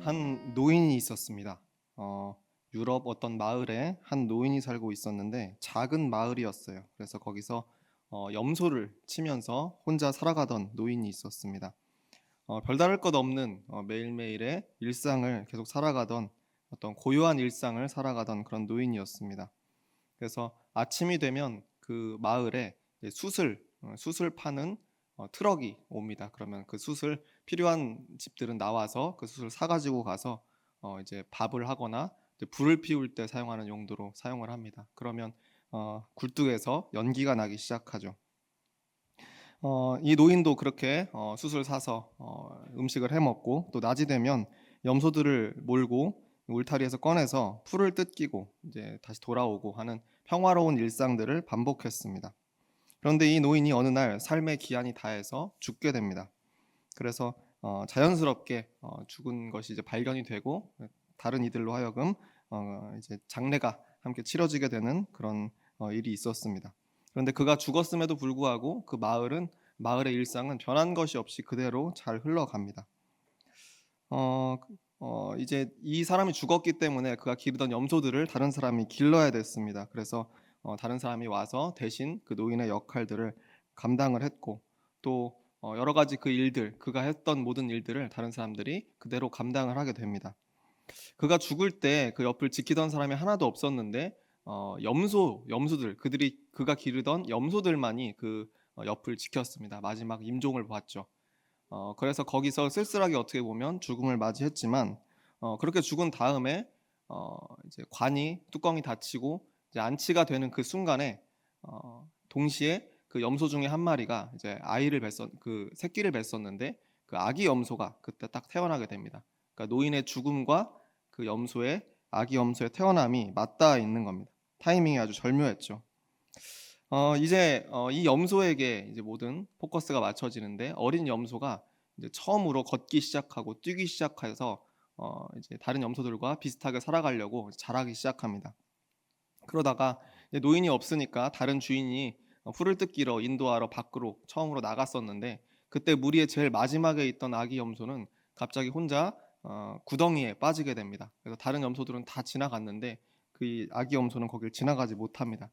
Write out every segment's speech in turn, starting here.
한 노인이 있었습니다. 유럽 어떤 마을에 한 노인이 살고 있었는데 작은 마을이었어요. 그래서 거기서 염소를 치면서 혼자 살아가던 노인이 있었습니다. 별다를 것 없는 매일매일의 일상을 계속 살아가던 어떤 고요한 일상을 살아가던 그런 노인이었습니다. 그래서 아침이 되면 그 마을에 이제 숯을 파는 트럭이 옵니다. 그러면 그 숯을 필요한 집들은 나와서 그 숯을 사가지고 가서 이제 밥을 하거나 이제 불을 피울 때 사용하는 용도로 사용을 합니다. 그러면 굴뚝에서 연기가 나기 시작하죠. 이 노인도 그렇게 숯을 사서 음식을 해 먹고 또 낮이 되면 염소들을 몰고 울타리에서 꺼내서 풀을 뜯기고 이제 다시 돌아오고 하는 평화로운 일상들을 반복했습니다. 그런데 이 노인이 어느 날 삶의 기한이 다해서 죽게 됩니다. 그래서 자연스럽게 죽은 것이 이제 발견이 되고 다른 이들로 하여금 이제 장례가 함께 치러지게 되는 그런 일이 있었습니다. 그런데 그가 죽었음에도 불구하고 그 마을의 일상은 변한 것이 없이 그대로 잘 흘러갑니다. 어, 이제 이 사람이 죽었기 때문에 그가 기르던 염소들을 다른 사람이 길러야 됐습니다. 그래서 다른 사람이 와서 대신 그 노인의 역할들을 감당을 했고 또 여러 가지 그 일들, 그가 했던 모든 일들을 다른 사람들이 그대로 감당을 하게 됩니다. 그가 죽을 때 그 옆을 지키던 사람이 하나도 없었는데 염소들 그가 기르던 염소들만이 그 옆을 지켰습니다. 마지막 임종을 봤죠. 그래서 거기서 쓸쓸하게 어떻게 보면 죽음을 맞이했지만 그렇게 죽은 다음에 이제 관이 뚜껑이 닫히고 이제 안치가 되는 그 순간에 동시에 그 염소 중에 한 마리가 이제 그 새끼를 뱄었는데 그 아기 염소가 그때 딱 태어나게 됩니다. 그러니까 노인의 죽음과 그 아기 염소의 태어남이 맞닿아 있는 겁니다. 타이밍이 아주 절묘했죠. 이제 이 염소에게 이제 모든 포커스가 맞춰지는데 어린 염소가 이제 처음으로 걷기 시작하고 뛰기 시작해서 이제 다른 염소들과 비슷하게 살아가려고 자라기 시작합니다. 그러다가 이제 노인이 없으니까 다른 주인이 풀을 뜯기러 인도하러 밖으로 처음으로 나갔었는데 그때 무리의 제일 마지막에 있던 아기 염소는 갑자기 혼자 구덩이에 빠지게 됩니다. 그래서 다른 염소들은 다 지나갔는데 그 아기 염소는 거길 지나가지 못합니다.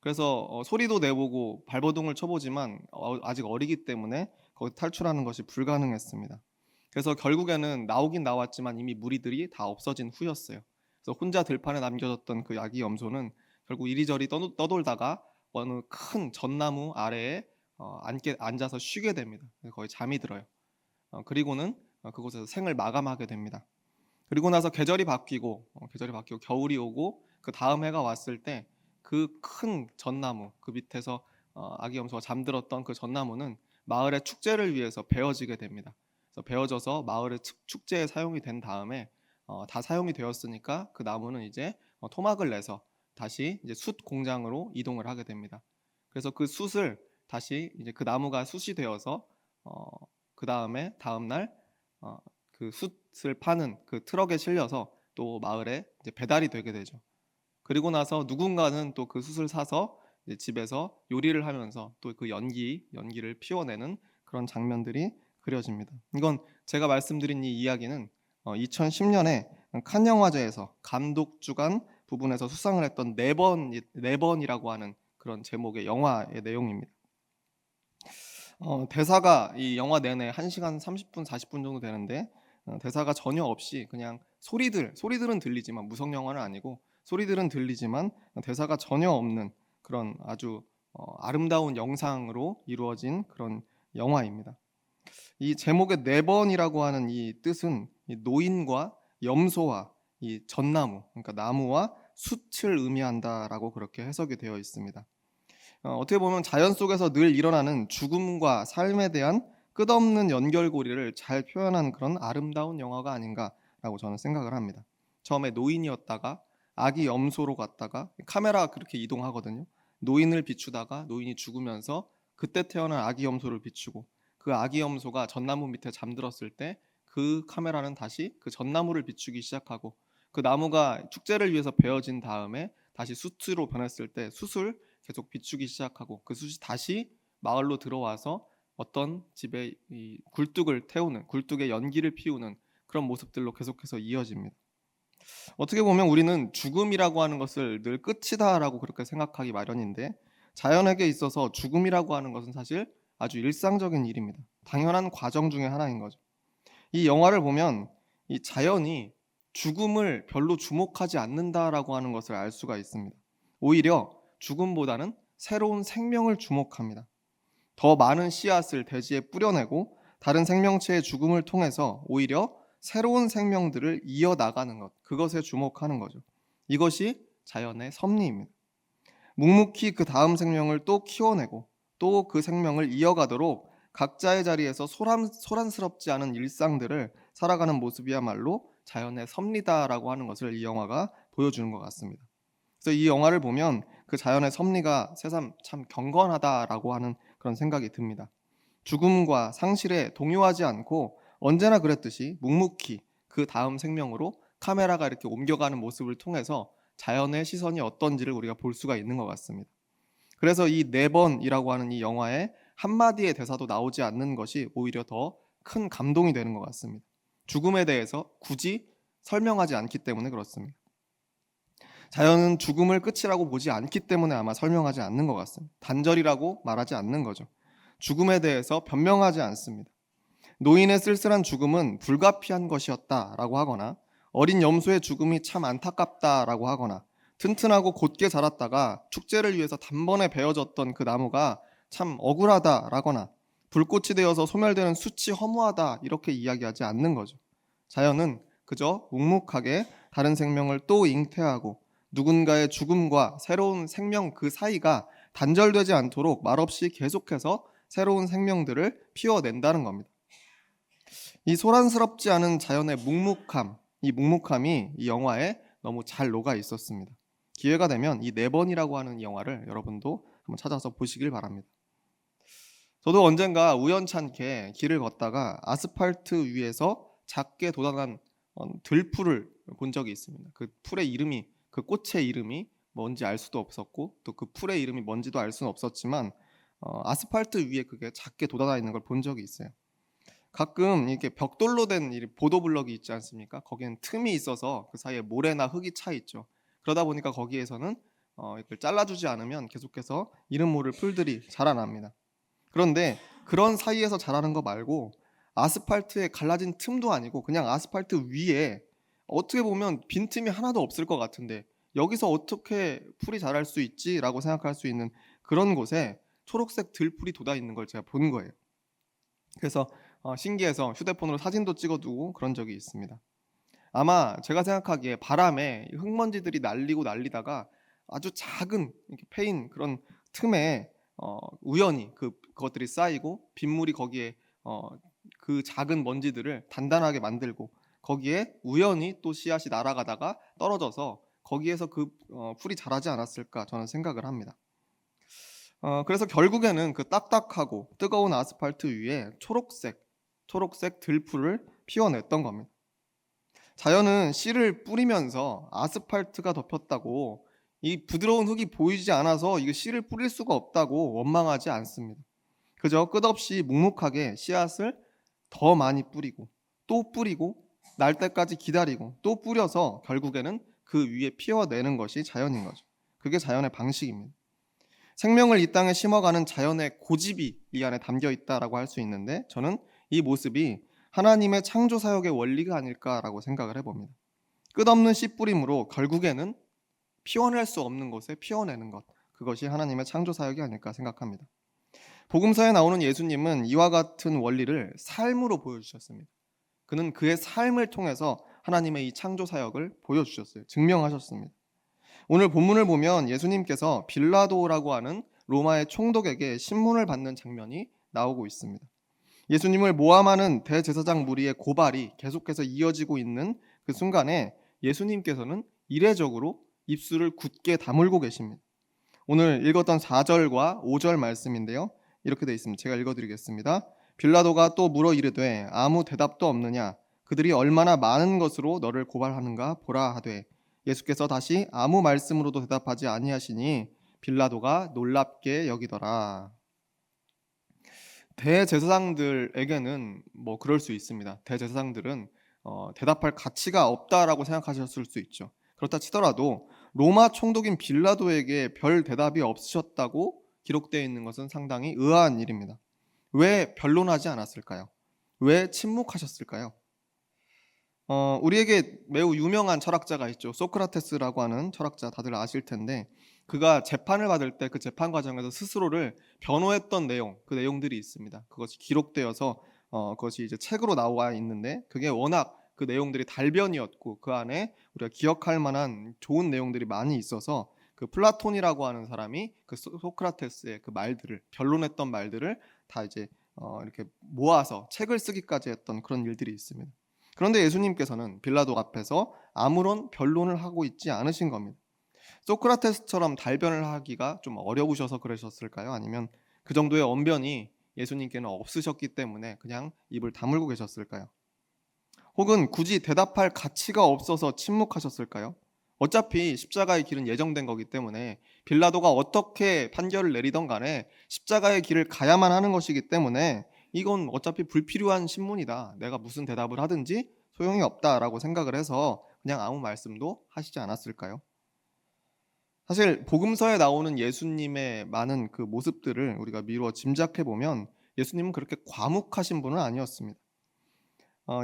그래서 소리도 내보고 발버둥을 쳐보지만 아직 어리기 때문에 거기 탈출하는 것이 불가능했습니다. 그래서 결국에는 나오긴 나왔지만 이미 무리들이 다 없어진 후였어요. 그래서 혼자 들판에 남겨졌던 그 아기 염소는 결국 이리저리 떠돌다가 어느 큰 전나무 아래에 앉아서 쉬게 됩니다. 거의 잠이 들어요. 그리고는 그곳에서 생을 마감하게 됩니다. 그리고 나서 계절이 바뀌고 겨울이 오고 그 다음 해가 왔을 때 그 큰 전나무 그 밑에서 아기 염소가 잠들었던 그 전나무는 마을의 축제를 위해서 베어지게 됩니다. 그래서 베어져서 마을의 축제에 사용이 된 다음에 다 사용이 되었으니까 그 나무는 이제 토막을 내서 다시 이제 숯 공장으로 이동을 하게 됩니다. 그래서 그 숯을 다시 이제 그 나무가 숯이 되어서 그 다음 날 그 숯을 파는 그 트럭에 실려서 또 마을에 이제 배달이 되게 되죠. 그리고 나서 누군가는 또 그 숯을 사서 이제 집에서 요리를 하면서 또 그 연기를 피워내는 그런 장면들이 그려집니다. 이건 제가 말씀드린 이 이야기는 2010년에 칸 영화제에서 감독 주간 부분에서 수상을 했던 네 번이라고 하는 그런 제목의 영화의 내용입니다. 대사가 이 영화 내내 1시간 30분, 40분 정도 되는데 대사가 전혀 없이 그냥 소리들은 들리지만 무성 영화는 아니고 소리들은 들리지만 대사가 전혀 없는 그런 아주 아름다운 영상으로 이루어진 그런 영화입니다. 이 제목의 네 번이라고 하는 이 뜻은 이 노인과 염소와 이 전나무, 그러니까 나무와 숯을 의미한다라고 그렇게 해석이 되어 있습니다. 어떻게 보면 자연 속에서 늘 일어나는 죽음과 삶에 대한 끝없는 연결고리를 잘 표현한 그런 아름다운 영화가 아닌가라고 저는 생각을 합니다. 처음에 노인이었다가 아기 염소로 갔다가 카메라가 그렇게 이동하거든요. 노인을 비추다가 노인이 죽으면서 그때 태어난 아기 염소를 비추고 그 아기 염소가 전나무 밑에 잠들었을 때 그 카메라는 다시 그 전나무를 비추기 시작하고 그 나무가 축제를 위해서 베어진 다음에 다시 숯으로 변했을 때 숯을 계속 비추기 시작하고 그 숯이 다시 마을로 들어와서 어떤 집에 이 굴뚝에 연기를 피우는 그런 모습들로 계속해서 이어집니다. 어떻게 보면 우리는 죽음이라고 하는 것을 늘 끝이다라고 그렇게 생각하기 마련인데, 자연에게 있어서 죽음이라고 하는 것은 사실 아주 일상적인 일입니다. 당연한 과정 중에 하나인 거죠. 이 영화를 보면 이 자연이 죽음을 별로 주목하지 않는다라고 하는 것을 알 수가 있습니다. 오히려 죽음보다는 새로운 생명을 주목합니다. 더 많은 씨앗을 대지에 뿌려내고 다른 생명체의 죽음을 통해서 오히려 새로운 생명들을 이어나가는 것, 그것에 주목하는 거죠. 이것이 자연의 섭리입니다. 묵묵히 그 다음 생명을 또 키워내고 또 그 생명을 이어가도록 각자의 자리에서 소란스럽지 않은 일상들을 살아가는 모습이야말로 자연의 섭리다라고 하는 것을 이 영화가 보여주는 것 같습니다. 그래서 이 영화를 보면 그 자연의 섭리가 새삼 참 경건하다라고 하는 그런 생각이 듭니다. 죽음과 상실에 동요하지 않고 언제나 그랬듯이 묵묵히 그 다음 생명으로 카메라가 이렇게 옮겨가는 모습을 통해서 자연의 시선이 어떤지를 우리가 볼 수가 있는 것 같습니다. 그래서 이 네 번이라고 하는 이 영화에 한마디의 대사도 나오지 않는 것이 오히려 더 큰 감동이 되는 것 같습니다. 죽음에 대해서 굳이 설명하지 않기 때문에 그렇습니다. 자연은 죽음을 끝이라고 보지 않기 때문에 아마 설명하지 않는 것 같습니다. 단절이라고 말하지 않는 거죠. 죽음에 대해서 변명하지 않습니다. 노인의 쓸쓸한 죽음은 불가피한 것이었다라고 하거나 어린 염소의 죽음이 참 안타깝다라고 하거나 튼튼하고 곧게 자랐다가 축제를 위해서 단번에 베어졌던 그 나무가 참 억울하다라거나 불꽃이 되어서 소멸되는 숯이 허무하다 이렇게 이야기하지 않는 거죠. 자연은 그저 묵묵하게 다른 생명을 또 잉태하고 누군가의 죽음과 새로운 생명 그 사이가 단절되지 않도록 말없이 계속해서 새로운 생명들을 피워낸다는 겁니다. 이 소란스럽지 않은 자연의 묵묵함, 이 묵묵함이 이 영화에 너무 잘 녹아 있었습니다. 기회가 되면 이 네 번이라고 하는 이 영화를 여러분도 한번 찾아서 보시길 바랍니다. 저도 언젠가 우연찮게 길을 걷다가 아스팔트 위에서 작게 돋아난 들풀을 본 적이 있습니다. 그 풀의 이름이, 그 꽃의 이름이 뭔지 알 수도 없었고 또 그 풀의 이름이 뭔지도 알 수는 없었지만 아스팔트 위에 그게 작게 돋아나 있는 걸 본 적이 있어요. 가끔 이렇게 벽돌로 된 보도블럭이 있지 않습니까? 거기는 틈이 있어서 그 사이에 모래나 흙이 차 있죠. 그러다 보니까 거기에서는 이걸 잘라주지 않으면 계속해서 이름 모를 풀들이 자라납니다. 그런데 그런 사이에서 자라는 거 말고 아스팔트에 갈라진 틈도 아니고 그냥 아스팔트 위에 어떻게 보면 빈틈이 하나도 없을 것 같은데 여기서 어떻게 풀이 자랄 수 있지라고 생각할 수 있는 그런 곳에 초록색 들풀이 돋아 있는 걸 제가 본 거예요. 그래서 신기해서 휴대폰으로 사진도 찍어두고 그런 적이 있습니다. 아마 제가 생각하기에 바람에 흙먼지들이 날리고 날리다가 아주 작은 이렇게 패인 그런 틈에 우연히 그것들이 쌓이고 빗물이 거기에 그 작은 먼지들을 단단하게 만들고 거기에 우연히 또 씨앗이 날아가다가 떨어져서 거기에서 풀이 자라지 않았을까 저는 생각을 합니다. 그래서 결국에는 그 딱딱하고 뜨거운 아스팔트 위에 초록색 들풀을 피워냈던 겁니다. 자연은 씨를 뿌리면서 아스팔트가 덮였다고 이 부드러운 흙이 보이지 않아서 이거 씨를 뿌릴 수가 없다고 원망하지 않습니다. 그저 끝없이 묵묵하게 씨앗을 더 많이 뿌리고 또 뿌리고 날 때까지 기다리고 또 뿌려서 결국에는 그 위에 피워내는 것이 자연인 거죠. 그게 자연의 방식입니다. 생명을 이 땅에 심어가는 자연의 고집이 이 안에 담겨 있다라고 할 수 있는데 저는 이 모습이 하나님의 창조 사역의 원리가 아닐까라고 생각을 해봅니다. 끝없는 씨 뿌림으로 결국에는 피워낼 수 없는 곳에 피워내는 것, 그것이 하나님의 창조 사역이 아닐까 생각합니다. 복음서에 나오는 예수님은 이와 같은 원리를 삶으로 보여주셨습니다. 그는 그의 삶을 통해서 하나님의 이 창조 사역을 보여주셨어요. 증명하셨습니다. 오늘 본문을 보면 예수님께서 빌라도라고 하는 로마의 총독에게 신문을 받는 장면이 나오고 있습니다. 예수님을 모함하는 대제사장 무리의 고발이 계속해서 이어지고 있는 그 순간에 예수님께서는 이례적으로 입술을 굳게 다물고 계십니다. 오늘 읽었던 4절과 5절 말씀인데요. 이렇게 되어 있습니다. 제가 읽어드리겠습니다. 빌라도가 또 물어 이르되 아무 대답도 없느냐? 그들이 얼마나 많은 것으로 너를 고발하는가 보라 하되 예수께서 다시 아무 말씀으로도 대답하지 아니하시니 빌라도가 놀랍게 여기더라. 대제사장들에게는 뭐 그럴 수 있습니다. 대제사장들은 대답할 가치가 없다라고 생각하셨을 수 있죠. 그렇다 치더라도 로마 총독인 빌라도에게 별 대답이 없으셨다고 기록되어 있는 것은 상당히 의아한 일입니다. 왜 변론하지 않았을까요? 왜 침묵하셨을까요? 우리에게 매우 유명한 철학자가 있죠. 소크라테스라고 하는 철학자 다들 아실 텐데 그가 재판을 받을 때 그 재판 과정에서 스스로를 변호했던 내용, 그 내용들이 있습니다. 그것이 기록되어서 그것이 이제 책으로 나와 있는데 그게 워낙 그 내용들이 달변이었고 그 안에 우리가 기억할 만한 좋은 내용들이 많이 있어서 그 플라톤이라고 하는 사람이 그 소크라테스의 그 말들을 변론했던 말들을 다 이제 이렇게 모아서 책을 쓰기까지 했던 그런 일들이 있습니다. 그런데 예수님께서는 빌라도 앞에서 아무런 변론을 하고 있지 않으신 겁니다. 소크라테스처럼 달변을 하기가 좀 어려우셔서 그러셨을까요? 아니면 그 정도의 언변이 예수님께는 없으셨기 때문에 그냥 입을 다물고 계셨을까요? 혹은 굳이 대답할 가치가 없어서 침묵하셨을까요? 어차피 십자가의 길은 예정된 거기 때문에 빌라도가 어떻게 판결을 내리던 간에 십자가의 길을 가야만 하는 것이기 때문에 이건 어차피 불필요한 신문이다. 내가 무슨 대답을 하든지 소용이 없다라고 생각을 해서 그냥 아무 말씀도 하시지 않았을까요? 사실 복음서에 나오는 예수님의 많은 그 모습들을 우리가 미루어 짐작해 보면 예수님은 그렇게 과묵하신 분은 아니었습니다.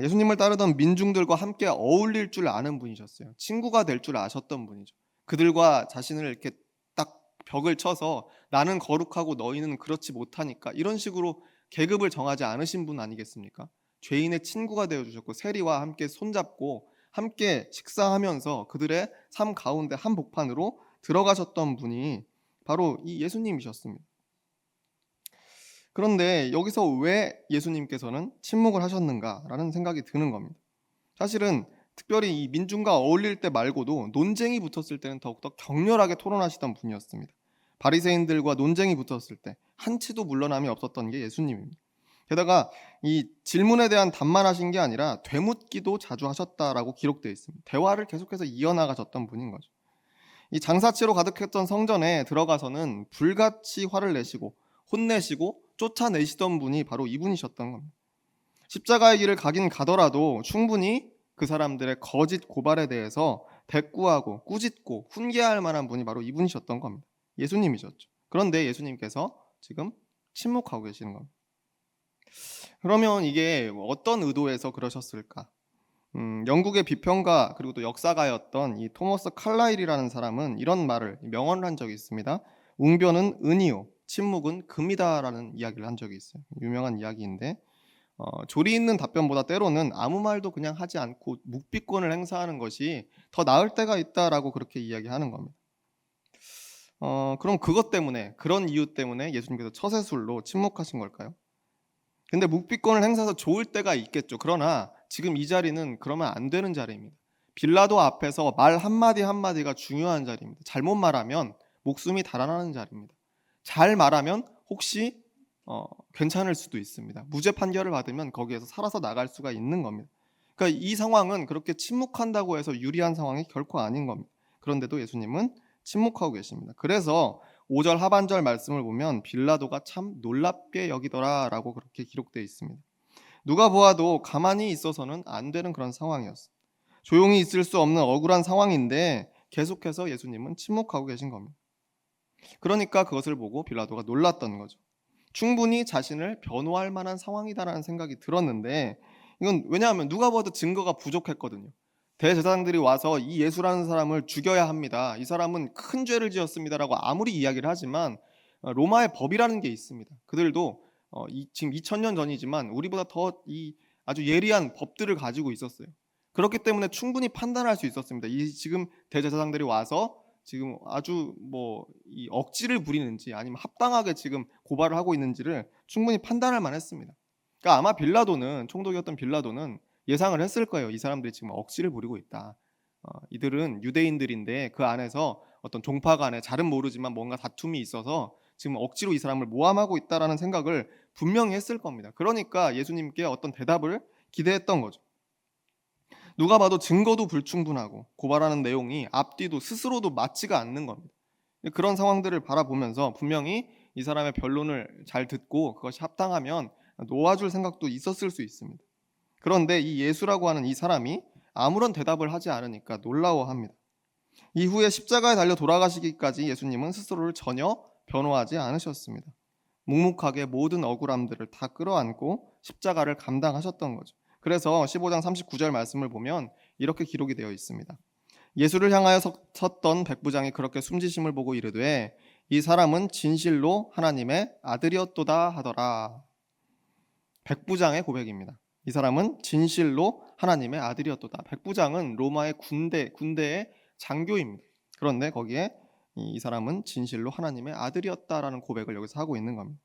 예수님을 따르던 민중들과 함께 어울릴 줄 아는 분이셨어요. 친구가 될 줄 아셨던 분이죠. 그들과 자신을 이렇게 딱 벽을 쳐서 나는 거룩하고 너희는 그렇지 못하니까 이런 식으로 계급을 정하지 않으신 분 아니겠습니까? 죄인의 친구가 되어 주셨고 세리와 함께 손잡고 함께 식사하면서 그들의 삶 가운데 한복판으로 들어가셨던 분이 바로 이 예수님이셨습니다. 그런데 여기서 왜 예수님께서는 침묵을 하셨는가라는 생각이 드는 겁니다. 사실은 특별히 이 민중과 어울릴 때 말고도 논쟁이 붙었을 때는 더욱더 격렬하게 토론하시던 분이었습니다. 바리새인들과 논쟁이 붙었을 때 한치도 물러남이 없었던 게 예수님입니다. 게다가 이 질문에 대한 답만 하신 게 아니라 되묻기도 자주 하셨다라고 기록되어 있습니다. 대화를 계속해서 이어나가셨던 분인 거죠. 이 장사치로 가득했던 성전에 들어가서는 불같이 화를 내시고 혼내시고 쫓아내시던 분이 바로 이분이셨던 겁니다. 십자가의 길을 가긴 가더라도 충분히 그 사람들의 거짓 고발에 대해서 대꾸하고 꾸짖고 훈계할 만한 분이 바로 이분이셨던 겁니다. 예수님이셨죠. 그런데 예수님께서 지금 침묵하고 계시는 겁니다. 그러면 이게 어떤 의도에서 그러셨을까? 영국의 비평가 그리고 또 역사가였던 이 토머스 칼라일이라는 사람은 이런 말을 명언을 한 적이 있습니다. 웅변은 은이요, 침묵은 금이다라는 이야기를 한 적이 있어요. 유명한 이야기인데 조리 있는 답변보다 때로는 아무 말도 그냥 하지 않고 묵비권을 행사하는 것이 더 나을 때가 있다라고 그렇게 이야기하는 겁니다. 그럼 그것 때문에 그런 이유 때문에 예수님께서 처세술로 침묵하신 걸까요? 근데 묵비권을 행사해서 좋을 때가 있겠죠. 그러나 지금 이 자리는 그러면 안 되는 자리입니다. 빌라도 앞에서 말 한마디 한마디가 중요한 자리입니다. 잘못 말하면 목숨이 달아나는 자리입니다. 잘 말하면 혹시 괜찮을 수도 있습니다. 무죄 판결을 받으면 거기에서 살아서 나갈 수가 있는 겁니다. 그러니까 이 상황은 그렇게 침묵한다고 해서 유리한 상황이 결코 아닌 겁니다. 그런데도 예수님은 침묵하고 계십니다. 그래서 5절 하반절 말씀을 보면 빌라도가 참 놀랍게 여기더라라고 그렇게 기록되어 있습니다. 누가 보아도 가만히 있어서는 안 되는 그런 상황이었어요. 조용히 있을 수 없는 억울한 상황인데 계속해서 예수님은 침묵하고 계신 겁니다. 그러니까 그것을 보고 빌라도가 놀랐던 거죠. 충분히 자신을 변호할 만한 상황이다라는 생각이 들었는데 이건 왜냐하면 누가 봐도 증거가 부족했거든요. 대제사장들이 와서 이 예수라는 사람을 죽여야 합니다. 이 사람은 큰 죄를 지었습니다라고 아무리 이야기를 하지만 로마의 법이라는 게 있습니다. 그들도 지금 2000년 전이지만 우리보다 더 이 아주 예리한 법들을 가지고 있었어요. 그렇기 때문에 충분히 판단할 수 있었습니다. 이 지금 대제사장들이 와서 지금 아주 뭐 이 억지를 부리는지 아니면 합당하게 지금 고발을 하고 있는지를 충분히 판단할 만했습니다. 그러니까 아마 빌라도는 총독이었던 빌라도는 예상을 했을 거예요. 이 사람들이 지금 억지를 부리고 있다. 이들은 유대인들인데 그 안에서 어떤 종파 간에 잘은 모르지만 뭔가 다툼이 있어서 지금 억지로 이 사람을 모함하고 있다라는 생각을 분명히 했을 겁니다. 그러니까 예수님께 어떤 대답을 기대했던 거죠. 누가 봐도 증거도 불충분하고 고발하는 내용이 앞뒤도 스스로도 맞지가 않는 겁니다. 그런 상황들을 바라보면서 분명히 이 사람의 변론을 잘 듣고 그것이 합당하면 놓아줄 생각도 있었을 수 있습니다. 그런데 이 예수라고 하는 이 사람이 아무런 대답을 하지 않으니까 놀라워합니다. 이후에 십자가에 달려 돌아가시기까지 예수님은 스스로를 전혀 변호하지 않으셨습니다. 묵묵하게 모든 억울함들을 다 끌어안고 십자가를 감당하셨던 거죠. 그래서 15장 39절 말씀을 보면 이렇게 기록이 되어 있습니다. 예수를 향하여 섰던 백부장이 그렇게 숨지심을 보고 이르되 이 사람은 진실로 하나님의 아들이었도다 하더라. 백부장의 고백입니다. 이 사람은 진실로 하나님의 아들이었도다. 백부장은 로마의 군대의 장교입니다. 그런데 거기에 이 사람은 진실로 하나님의 아들이었다라는 고백을 여기서 하고 있는 겁니다.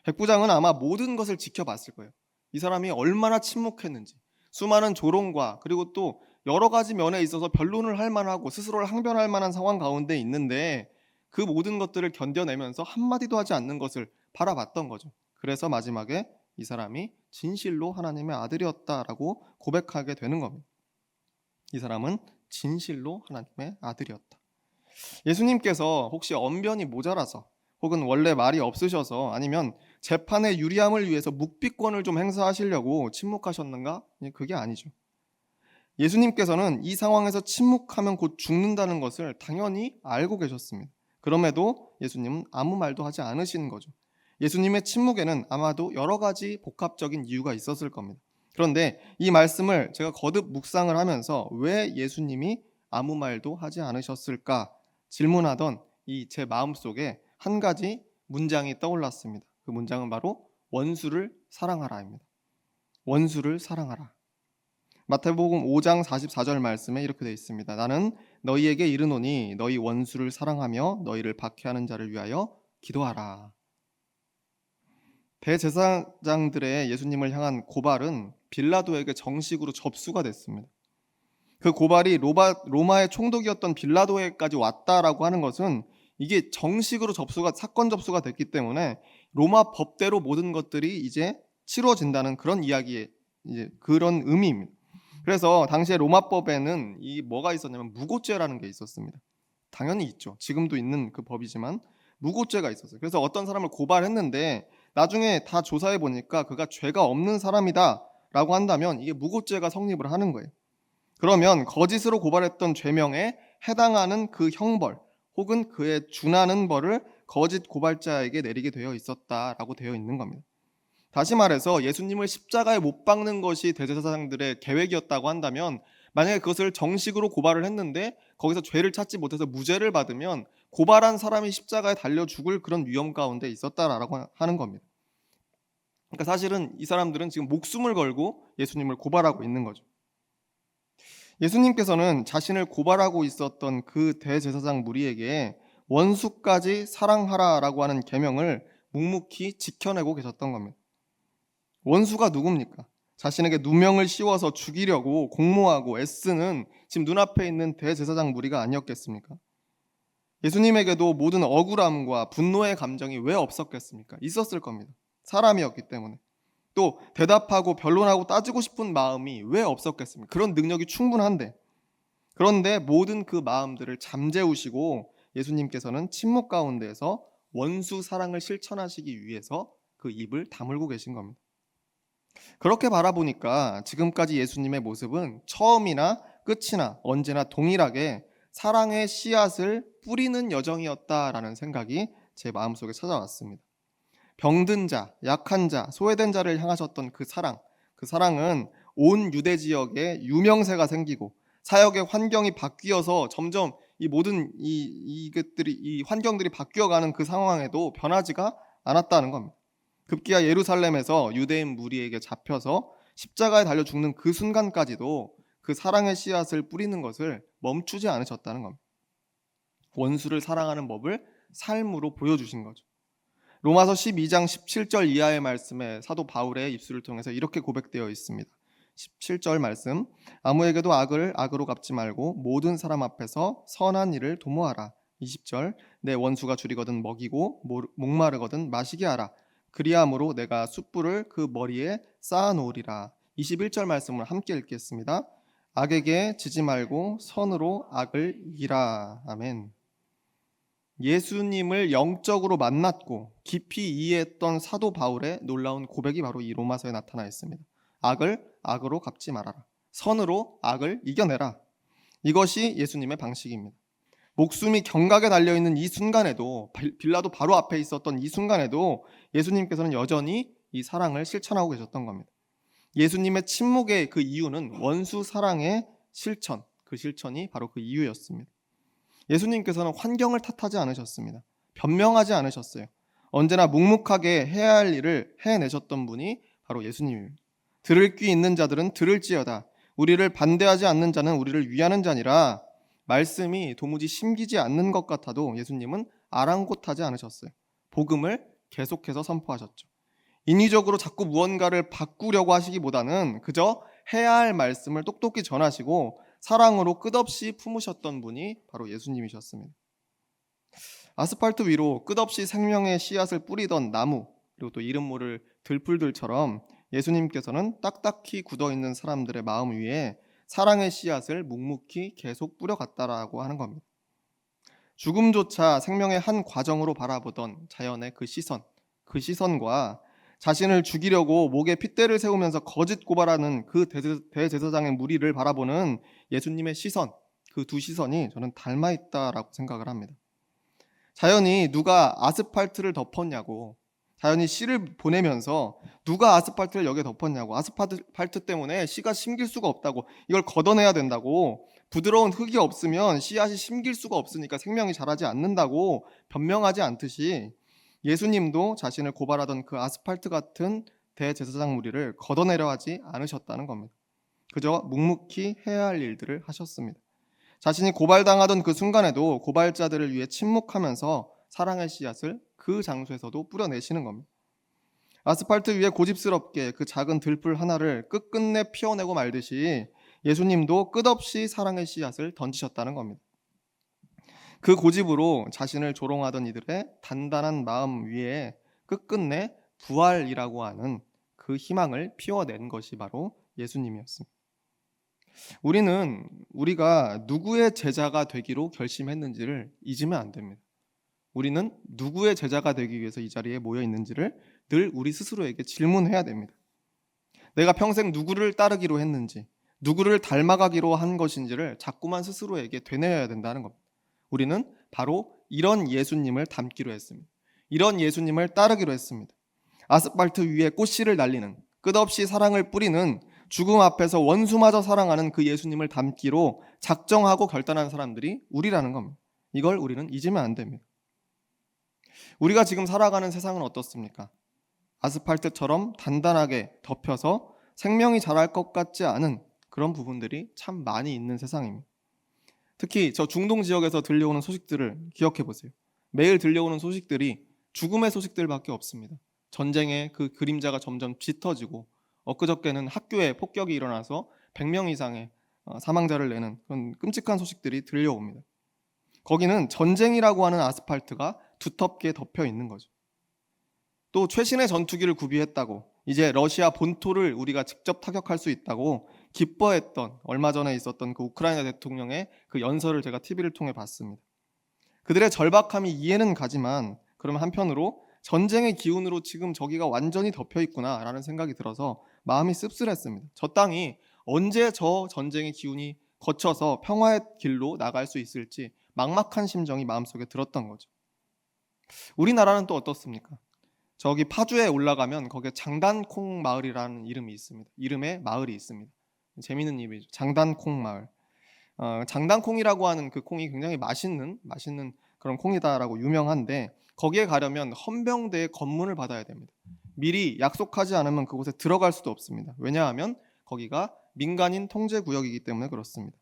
백부장은 아마 모든 것을 지켜봤을 거예요. 이 사람이 얼마나 침묵했는지, 수많은 조롱과 그리고 또 여러 가지 면에 있어서 변론을 할 만하고 스스로를 항변할 만한 상황 가운데 있는데 그 모든 것들을 견뎌내면서 한마디도 하지 않는 것을 바라봤던 거죠. 그래서 마지막에 이 사람이 진실로 하나님의 아들이었다라고 고백하게 되는 겁니다. 이 사람은 진실로 하나님의 아들이었다. 예수님께서 혹시 언변이 모자라서 혹은 원래 말이 없으셔서 아니면 재판의 유리함을 위해서 묵비권을 좀 행사하시려고 침묵하셨는가? 그게 아니죠. 예수님께서는 이 상황에서 침묵하면 곧 죽는다는 것을 당연히 알고 계셨습니다. 그럼에도 예수님은 아무 말도 하지 않으신 거죠. 예수님의 침묵에는 아마도 여러 가지 복합적인 이유가 있었을 겁니다. 그런데 이 말씀을 제가 거듭 묵상을 하면서 왜 예수님이 아무 말도 하지 않으셨을까 질문하던 이 제 마음속에 한 가지 문장이 떠올랐습니다. 그 문장은 바로 원수를 사랑하라입니다. 원수를 사랑하라. 마태복음 5장 44절 말씀에 이렇게 되어 있습니다. 나는 너희에게 이르노니 너희 원수를 사랑하며 너희를 박해하는 자를 위하여 기도하라. 대제사장들의 예수님을 향한 고발은 빌라도에게 정식으로 접수가 됐습니다. 그 고발이 로마의 총독이었던 빌라도에까지 왔다라고 하는 것은 이게 정식으로 사건 접수가 됐기 때문에 로마 법대로 모든 것들이 이제 치러진다는 그런 이야기의 그런 의미입니다. 그래서 당시에 로마법에는 이 뭐가 있었냐면 무고죄라는 게 있었습니다. 당연히 있죠. 지금도 있는 그 법이지만 무고죄가 있었어요. 그래서 어떤 사람을 고발했는데 나중에 다 조사해 보니까 그가 죄가 없는 사람이다라고 한다면 이게 무고죄가 성립을 하는 거예요. 그러면 거짓으로 고발했던 죄명에 해당하는 그 형벌 혹은 그에 준하는 벌을 거짓 고발자에게 내리게 되어 있었다라고 되어 있는 겁니다. 다시 말해서 예수님을 십자가에 못 박는 것이 대제사장들의 계획이었다고 한다면 만약에 그것을 정식으로 고발을 했는데 거기서 죄를 찾지 못해서 무죄를 받으면 고발한 사람이 십자가에 달려 죽을 그런 위험 가운데 있었다라고 하는 겁니다. 그러니까 사실은 이 사람들은 지금 목숨을 걸고 예수님을 고발하고 있는 거죠. 예수님께서는 자신을 고발하고 있었던 그 대제사장 무리에게 원수까지 사랑하라라고 하는 계명을 묵묵히 지켜내고 계셨던 겁니다. 원수가 누굽니까? 자신에게 누명을 씌워서 죽이려고 공모하고 애쓰는 지금 눈앞에 있는 대제사장 무리가 아니었겠습니까? 예수님에게도 모든 억울함과 분노의 감정이 왜 없었겠습니까? 있었을 겁니다. 사람이었기 때문에. 또 대답하고 변론하고 따지고 싶은 마음이 왜 없었겠습니까? 그런 능력이 충분한데. 그런데 모든 그 마음들을 잠재우시고 예수님께서는 침묵 가운데에서 원수 사랑을 실천하시기 위해서 그 입을 다물고 계신 겁니다. 그렇게 바라보니까 지금까지 예수님의 모습은 처음이나 끝이나 언제나 동일하게 사랑의 씨앗을 뿌리는 여정이었다라는 생각이 제 마음속에 찾아왔습니다. 병든 자, 약한 자, 소외된 자를 향하셨던 그 사랑은 온 유대 지역에 유명세가 생기고 사역의 환경이 바뀌어서 점점 이 모든 이 환경들이 바뀌어가는 그 상황에도 변하지가 않았다는 겁니다. 급기야 예루살렘에서 유대인 무리에게 잡혀서 십자가에 달려 죽는 그 순간까지도 그 사랑의 씨앗을 뿌리는 것을 멈추지 않으셨다는 겁니다. 원수를 사랑하는 법을 삶으로 보여주신 거죠. 로마서 12장 17절 이하의 말씀에 사도 바울의 입술을 통해서 이렇게 고백되어 있습니다. 17절 말씀, 아무에게도 악을 악으로 갚지 말고 모든 사람 앞에서 선한 일을 도모하라. 20절, 내 원수가 줄이거든 먹이고 목마르거든 마시게 하라. 그리함으로 내가 숯불을 그 머리에 쌓아놓으리라. 21절 말씀을 함께 읽겠습니다. 악에게 지지 말고 선으로 악을 이기라. 아멘. 예수님을 영적으로 만났고 깊이 이해했던 사도 바울의 놀라운 고백이 바로 이 로마서에 나타나 있습니다. 악을 악으로 갚지 말아라. 선으로 악을 이겨내라. 이것이 예수님의 방식입니다. 목숨이 경각에 달려있는 이 순간에도, 빌라도 바로 앞에 있었던 이 순간에도 예수님께서는 여전히 이 사랑을 실천하고 계셨던 겁니다. 예수님의 침묵의 그 이유는 원수 사랑의 실천, 그 실천이 바로 그 이유였습니다. 예수님께서는 환경을 탓하지 않으셨습니다. 변명하지 않으셨어요. 언제나 묵묵하게 해야 할 일을 해내셨던 분이 바로 예수님입니다. 들을 귀 있는 자들은 들을지어다. 우리를 반대하지 않는 자는 우리를 위하는 자니라. 말씀이 도무지 심기지 않는 것 같아도 예수님은 아랑곳하지 않으셨어요. 복음을 계속해서 선포하셨죠. 인위적으로 자꾸 무언가를 바꾸려고 하시기보다는 그저 해야 할 말씀을 똑똑히 전하시고 사랑으로 끝없이 품으셨던 분이 바로 예수님이셨습니다. 아스팔트 위로 끝없이 생명의 씨앗을 뿌리던 나무, 그리고 또 이름 모를 들풀들처럼 예수님께서는 딱딱히 굳어있는 사람들의 마음 위에 사랑의 씨앗을 묵묵히 계속 뿌려갔다라고 하는 겁니다. 죽음조차 생명의 한 과정으로 바라보던 자연의 그 시선과 자신을 죽이려고 목에 핏대를 세우면서 거짓 고발하는 그 대제사장의 무리를 바라보는 예수님의 시선, 그 두 시선이 저는 닮아있다라고 생각을 합니다. 자연이 누가 아스팔트를 덮었냐고, 자연이 씨를 보내면서 누가 아스팔트를 여기에 덮었냐고, 아스팔트 때문에 씨가 심길 수가 없다고, 이걸 걷어내야 된다고, 부드러운 흙이 없으면 씨앗이 심길 수가 없으니까 생명이 자라지 않는다고 변명하지 않듯이 예수님도 자신을 고발하던 그 아스팔트 같은 대제사장 무리를 걷어내려 하지 않으셨다는 겁니다. 그저 묵묵히 해야 할 일들을 하셨습니다. 자신이 고발당하던 그 순간에도 고발자들을 위해 침묵하면서 사랑의 씨앗을 그 장소에서도 뿌려내시는 겁니다. 아스팔트 위에 고집스럽게 그 작은 들풀 하나를 끝끝내 피워내고 말듯이 예수님도 끝없이 사랑의 씨앗을 던지셨다는 겁니다. 그 고집으로 자신을 조롱하던 이들의 단단한 마음 위에 끝끝내 부활이라고 하는 그 희망을 피워낸 것이 바로 예수님이었습니다. 우리는 우리가 누구의 제자가 되기로 결심했는지를 잊으면 안 됩니다. 우리는 누구의 제자가 되기 위해서 이 자리에 모여 있는지를 늘 우리 스스로에게 질문해야 됩니다. 내가 평생 누구를 따르기로 했는지, 누구를 닮아가기로 한 것인지를 자꾸만 스스로에게 되뇌어야 된다는 겁니다. 우리는 바로 이런 예수님을 닮기로 했습니다. 이런 예수님을 따르기로 했습니다. 아스팔트 위에 꽃씨를 날리는, 끝없이 사랑을 뿌리는, 죽음 앞에서 원수마저 사랑하는 그 예수님을 닮기로 작정하고 결단한 사람들이 우리라는 겁니다. 이걸 우리는 잊으면 안 됩니다. 우리가 지금 살아가는 세상은 어떻습니까? 아스팔트처럼 단단하게 덮여서 생명이 자랄 것 같지 않은 그런 부분들이 참 많이 있는 세상입니다. 특히 저 중동 지역에서 들려오는 소식들을 기억해 보세요. 매일 들려오는 소식들이 죽음의 소식들밖에 없습니다. 전쟁의 그 그림자가 점점 짙어지고, 엊그저께는 학교에 폭격이 일어나서 100명 이상의 사망자를 내는 그런 끔찍한 소식들이 들려옵니다. 거기는 전쟁이라고 하는 아스팔트가 두텁게 덮여 있는 거죠. 또 최신의 전투기를 구비했다고, 이제 러시아 본토를 우리가 직접 타격할 수 있다고 기뻐했던, 얼마 전에 있었던 그 우크라이나 대통령의 그 연설을 제가 TV를 통해 봤습니다. 그들의 절박함이 이해는 가지만, 그러면 한편으로 전쟁의 기운으로 지금 저기가 완전히 덮여 있구나라는 생각이 들어서 마음이 씁쓸했습니다. 저 땅이 언제 저 전쟁의 기운이 거쳐서 평화의 길로 나갈 수 있을지 막막한 심정이 마음속에 들었던 거죠. 우리나라는 또 어떻습니까? 저기 파주에 올라가면 거기에 장단콩 마을이라는 이름이 있습니다. 이름에 마을이 있습니다. 재미있는 이름이죠. 장단콩 마을. 장단콩이라고 하는 그 콩이 굉장히 맛있는 그런 콩이다라고 유명한데, 거기에 가려면 헌병대의 검문을 받아야 됩니다. 미리 약속하지 않으면 그곳에 들어갈 수도 없습니다. 왜냐하면 거기가 민간인 통제 구역이기 때문에 그렇습니다.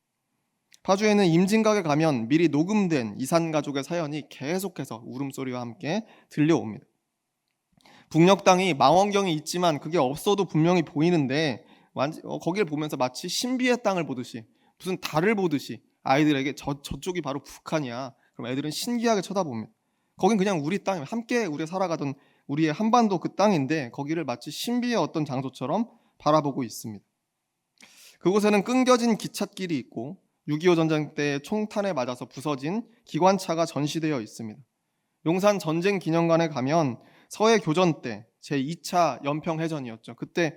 파주에는 임진각에 가면 미리 녹음된 이산가족의 사연이 계속해서 울음소리와 함께 들려옵니다. 북녘 땅이 망원경이 있지만 그게 없어도 분명히 보이는데, 거기를 보면서 마치 신비의 땅을 보듯이, 무슨 달을 보듯이 아이들에게 저쪽이 바로 북한이야. 그럼 애들은 신기하게 쳐다봅니다. 거긴 그냥 우리 땅, 함께 우리가 살아가던 우리의 한반도 그 땅인데 거기를 마치 신비의 어떤 장소처럼 바라보고 있습니다. 그곳에는 끊겨진 기찻길이 있고 6.25 전쟁 때 총탄에 맞아서 부서진 기관차가 전시되어 있습니다. 용산 전쟁 기념관에 가면 서해 교전 때 제2차 연평해전이었죠. 그때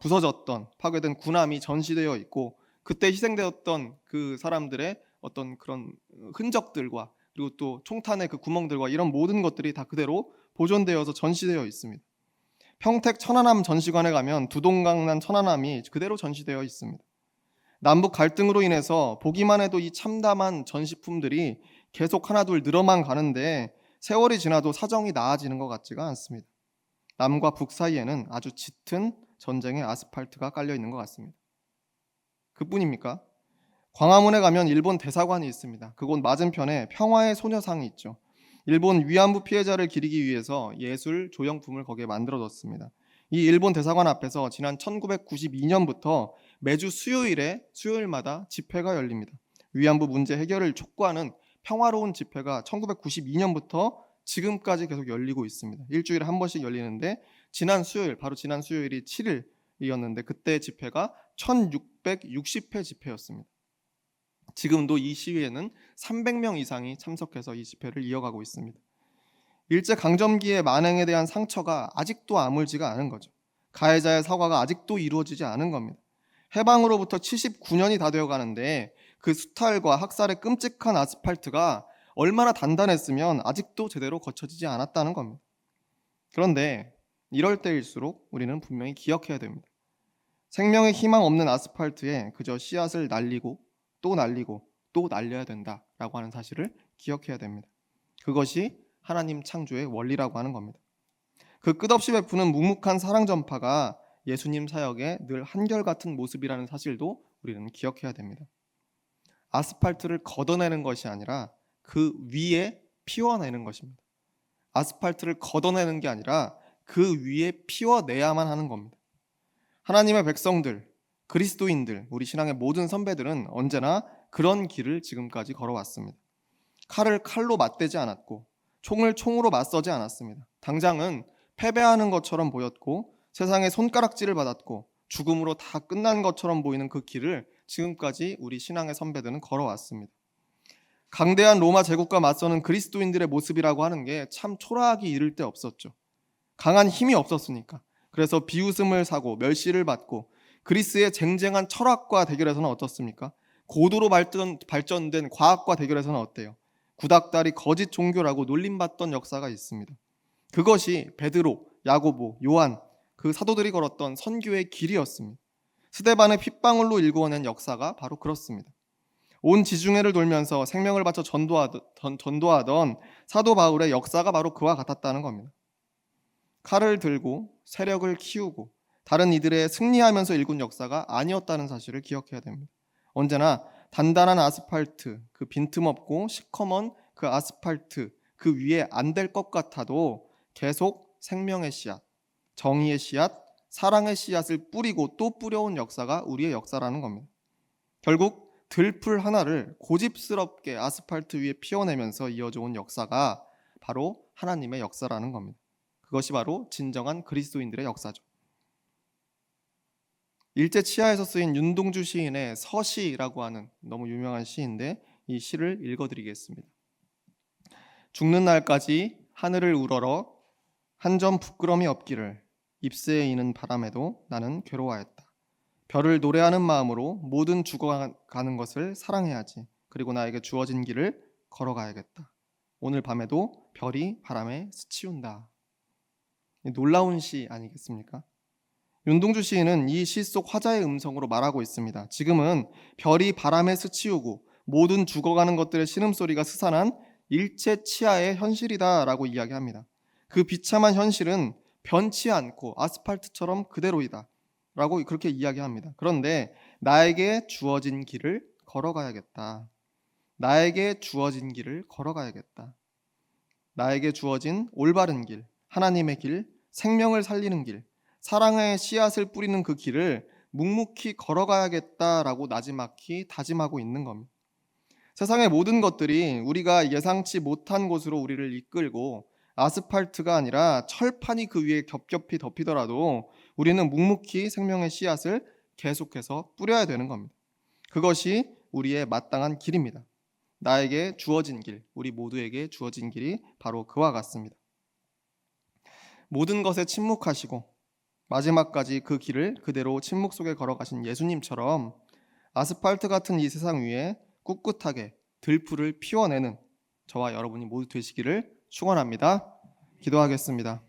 부서졌던 파괴된 군함이 전시되어 있고 그때 희생되었던 그 사람들의 어떤 그런 흔적들과 그리고 또 총탄의 그 구멍들과 이런 모든 것들이 다 그대로 보존되어서 전시되어 있습니다. 평택 천안함 전시관에 가면 두동강 난 천안함이 그대로 전시되어 있습니다. 남북 갈등으로 인해서 보기만 해도 이 참담한 전시품들이 계속 하나둘 늘어만 가는데 세월이 지나도 사정이 나아지는 것 같지가 않습니다. 남과 북 사이에는 아주 짙은 전쟁의 아스팔트가 깔려 있는 것 같습니다. 그뿐입니까? 광화문에 가면 일본 대사관이 있습니다. 그곳 맞은편에 평화의 소녀상이 있죠. 일본 위안부 피해자를 기리기 위해서 예술 조형품을 거기에 만들어뒀습니다. 이 일본 대사관 앞에서 지난 1992년부터 매주 수요일마다 집회가 열립니다. 위안부 문제 해결을 촉구하는 평화로운 집회가 1992년부터 지금까지 계속 열리고 있습니다. 일주일에 한 번씩 열리는데 바로 지난 수요일이 7일이었는데 그때 집회가 1660회 집회였습니다. 지금도 이 시위에는 300명 이상이 참석해서 이 집회를 이어가고 있습니다. 일제강점기의 만행에 대한 상처가 아직도 아물지가 않은 거죠. 가해자의 사과가 아직도 이루어지지 않은 겁니다. 해방으로부터 79년이 다 되어 가는데 그 수탈과 학살의 끔찍한 아스팔트가 얼마나 단단했으면 아직도 제대로 거쳐지지 않았다는 겁니다. 그런데 이럴 때일수록 우리는 분명히 기억해야 됩니다. 생명의 희망 없는 아스팔트에 그저 씨앗을 날리고 또 날리고 또 날려야 된다라고 하는 사실을 기억해야 됩니다. 그것이 하나님 창조의 원리라고 하는 겁니다. 그 끝없이 베푸는 묵묵한 사랑 전파가 예수님 사역의 늘 한결같은 모습이라는 사실도 우리는 기억해야 됩니다. 아스팔트를 걷어내는 것이 아니라 그 위에 피워내는 것입니다. 아스팔트를 걷어내는 게 아니라 그 위에 피워내야만 하는 겁니다. 하나님의 백성들, 그리스도인들, 우리 신앙의 모든 선배들은 언제나 그런 길을 지금까지 걸어왔습니다. 칼을 칼로 맞대지 않았고 총을 총으로 맞서지 않았습니다. 당장은 패배하는 것처럼 보였고 세상의 손가락질을 받았고 죽음으로 다 끝난 것처럼 보이는 그 길을 지금까지 우리 신앙의 선배들은 걸어왔습니다. 강대한 로마 제국과 맞서는 그리스도인들의 모습이라고 하는 게 참 초라하기 이를 데 없었죠. 강한 힘이 없었으니까. 그래서 비웃음을 사고 멸시를 받고 그리스의 쟁쟁한 철학과 대결에서는 어떻습니까? 고도로 발전된 과학과 대결에서는 어때요? 구닥다리 거짓 종교라고 놀림받던 역사가 있습니다. 그것이 베드로, 야고보, 요한 그 사도들이 걸었던 선교의 길이었습니다. 스데반의 핏방울로 일구어낸 역사가 바로 그렇습니다. 온 지중해를 돌면서 생명을 바쳐 전도하던 사도 바울의 역사가 바로 그와 같았다는 겁니다. 칼을 들고 세력을 키우고 다른 이들의 승리하면서 일군 역사가 아니었다는 사실을 기억해야 됩니다. 언제나 단단한 아스팔트, 그 빈틈없고 시커먼 그 아스팔트 그 위에 안 될 것 같아도 계속 생명의 씨앗, 정의의 씨앗, 사랑의 씨앗을 뿌리고 또 뿌려온 역사가 우리의 역사라는 겁니다. 결국 들풀 하나를 고집스럽게 아스팔트 위에 피워내면서 이어져 온 역사가 바로 하나님의 역사라는 겁니다. 그것이 바로 진정한 그리스도인들의 역사죠. 일제 치하에서 쓰인 윤동주 시인의 서시라고 하는 너무 유명한 시인데 이 시를 읽어드리겠습니다. 죽는 날까지 하늘을 우러러 한 점 부끄럼이 없기를 잎새에 이는 바람에도 나는 괴로워했다. 별을 노래하는 마음으로 모든 죽어가는 것을 사랑해야지. 그리고 나에게 주어진 길을 걸어가야겠다. 오늘 밤에도 별이 바람에 스치운다. 놀라운 시 아니겠습니까? 윤동주 시인은 이 시 속 화자의 음성으로 말하고 있습니다. 지금은 별이 바람에 스치우고 모든 죽어가는 것들의 신음소리가 스산한 일체 치하의 현실이다라고 이야기합니다. 그 비참한 현실은 변치 않고 아스팔트처럼 그대로이다 라고 그렇게 이야기합니다. 그런데 나에게 주어진 길을 걸어가야겠다. 나에게 주어진 길을 걸어가야겠다. 나에게 주어진 올바른 길, 하나님의 길, 생명을 살리는 길, 사랑의 씨앗을 뿌리는 그 길을 묵묵히 걸어가야겠다라고 나지막히 다짐하고 있는 겁니다. 세상의 모든 것들이 우리가 예상치 못한 곳으로 우리를 이끌고 아스팔트가 아니라 철판이 그 위에 겹겹이 덮이더라도 우리는 묵묵히 생명의 씨앗을 계속해서 뿌려야 되는 겁니다. 그것이 우리의 마땅한 길입니다. 나에게 주어진 길, 우리 모두에게 주어진 길이 바로 그와 같습니다. 모든 것에 침묵하시고 마지막까지 그 길을 그대로 침묵 속에 걸어가신 예수님처럼 아스팔트 같은 이 세상 위에 꿋꿋하게 들풀을 피워내는 저와 여러분이 모두 되시기를 축원합니다. 기도하겠습니다.